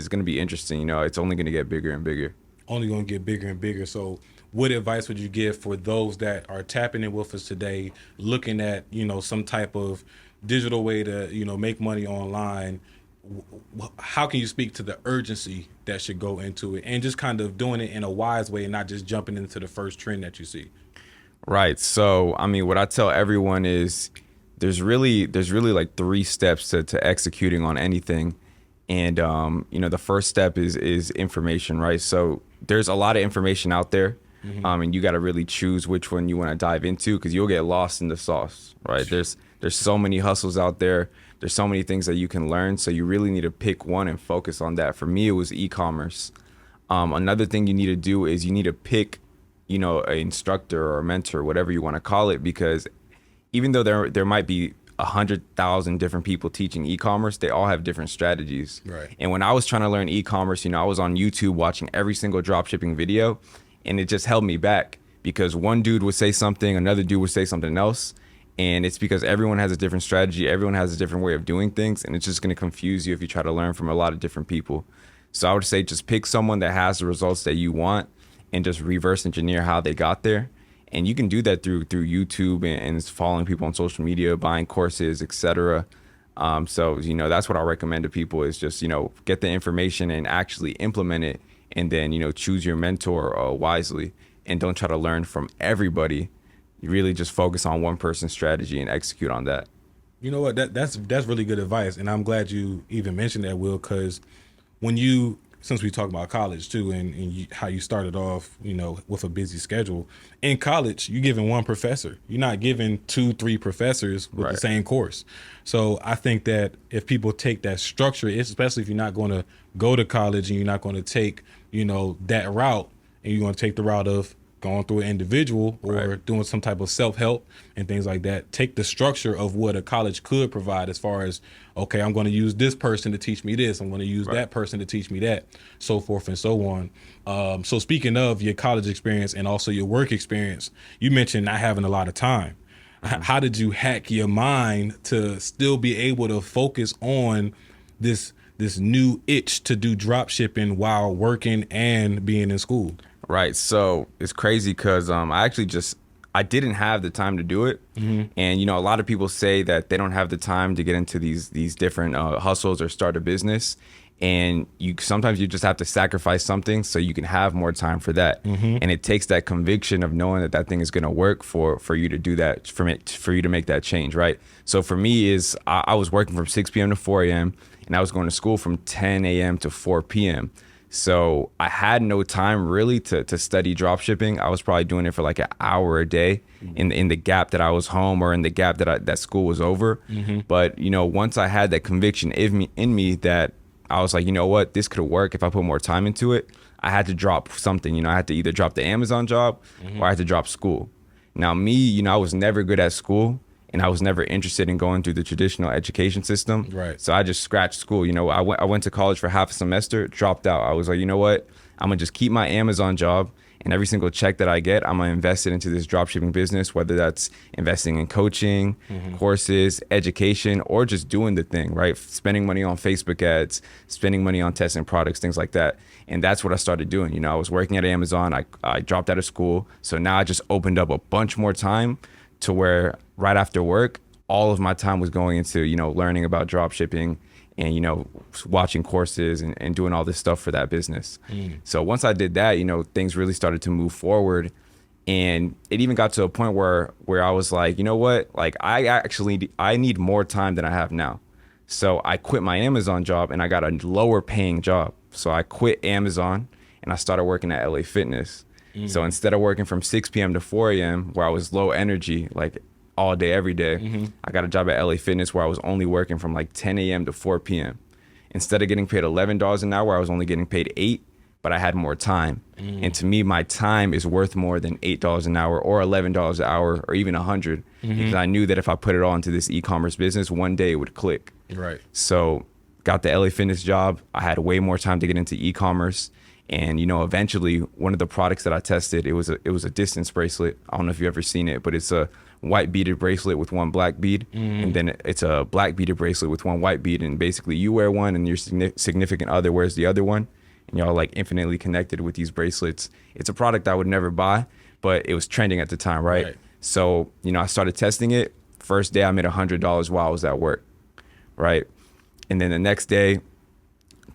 going to be interesting. You know, it's only going to get bigger and bigger. Only going to get bigger and bigger. So what advice would you give for those that are tapping in with us today, looking at, some type of digital way to, make money online? How can you speak to the urgency that should go into it, and just kind of doing it in a wise way and not just jumping into the first trend that you see? Right. So, I mean, what I tell everyone is there's really like three steps to executing on anything. And, the first step is information, right? So there's a lot of information out there. And you got to really choose which one you want to dive into, because you'll get lost in the sauce, right? There's so many hustles out there. There's so many things that you can learn. So you really need to pick one and focus on that. For me, it was e-commerce. Another thing you need to do is you need to pick, an instructor or a mentor, whatever you want to call it, because even though there might be 100,000 different people teaching e-commerce, they all have different strategies. Right. And when I was trying to learn e-commerce, I was on YouTube watching every single dropshipping video, and it just held me back because one dude would say something, another dude would say something else. And it's because everyone has a different strategy. Everyone has a different way of doing things. And it's just going to confuse you if you try to learn from a lot of different people. So I would say just pick someone that has the results that you want and just reverse engineer how they got there. And you can do that through YouTube and following people on social media, buying courses, etc. So that's what I recommend to people is just, get the information and actually implement it. And then, choose your mentor wisely, and don't try to learn from everybody. You really just focus on one person's strategy and execute on that. You know what? That's really good advice, and I'm glad you even mentioned that, Will, because since we talk about college too, and how you started off, with a busy schedule. In college, you're giving one professor. You're not giving 2-3 professors with Right. the same course. So I think that if people take that structure, especially if you're not going to go to college and you're not going to take, that route, and you're going to take the route of going through an individual or Right. doing some type of self-help and things like that, take the structure of what a college could provide as far as, okay, I'm going to use this person to teach me this, I'm going to use Right. that person to teach me that, so forth and so on. So speaking of your college experience and also your work experience, you mentioned not having a lot of time. How did you hack your mind to still be able to focus on this new itch to do drop shipping while working and being in school? Right. So it's crazy because I didn't have the time to do it. And, a lot of people say that they don't have the time to get into these different hustles or start a business. And sometimes you just have to sacrifice something so you can have more time for that. And it takes that conviction of knowing that thing is going to work for you to do that, for you to make that change. Right. So for me I was working from 6 p.m. to 4 a.m. and I was going to school from 10 a.m. to 4 p.m. So I had no time really to study drop shipping. I was probably doing it for like an hour a day in the gap that I was home or in the gap that school was over. But, once I had that conviction in me that I was like, you know what, this could work if I put more time into it, I had to drop something. I had to either drop the Amazon job or I had to drop school. Now me, I was never good at school. And I was never interested in going through the traditional education system. Right. So I just scratched school. I went to college for half a semester, dropped out. I was like, you know what? I'm going to just keep my Amazon job, and every single check that I get, I'm going to invest it into this dropshipping business, whether that's investing in coaching, courses, education, or just doing the thing, right? Spending money on Facebook ads, spending money on testing products, things like that. And that's what I started doing. I was working at Amazon. I dropped out of school. So now I just opened up a bunch more time to where right after work, all of my time was going into, learning about drop shipping and, watching courses and doing all this stuff for that business. So once I did that, things really started to move forward. And it even got to a point where I was like, you know what, like I need more time than I have now. So I quit my Amazon job and I got a lower paying job. So I quit Amazon and I started working at LA Fitness. So instead of working from 6 p.m. to 4 a.m. where I was low energy, like all day, every day, I got a job at LA Fitness where I was only working from like 10 a.m. to 4 p.m. Instead of getting paid $11 an hour, I was only getting paid $8, but I had more time. And to me, my time is worth more than $8 an hour or $11 an hour or even $100 because I knew that if I put it all into this e-commerce business, one day it would click. Right. So got the LA Fitness job. I had way more time to get into e-commerce. And eventually one of the products that I tested, it was a distance bracelet. I don't know if you've ever seen it, but it's a white beaded bracelet with one black bead, and then it's a black beaded bracelet with one white bead. And basically, you wear one, and your significant other wears the other one, and y'all like infinitely connected with these bracelets. It's a product I would never buy, but it was trending at the time, right? So I started testing it. First day, I made $100 while I was at work, right? And then the next day,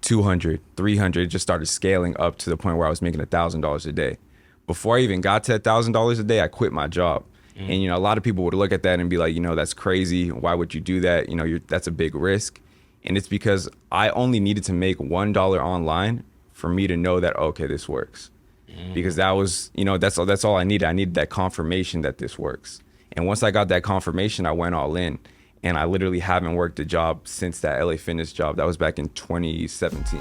200, 300, just started scaling up to the point where I was making $1,000 a day. Before I even got to $1,000 a day, I quit my job. And, a lot of people would look at that and be like, that's crazy. Why would you do that? That's a big risk. And it's because I only needed to make $1 online for me to know that, okay, this works. Because that was, that's all I needed. I needed that confirmation that this works. And once I got that confirmation, I went all in. And I literally haven't worked a job since that LA Fitness job. That was back in 2017.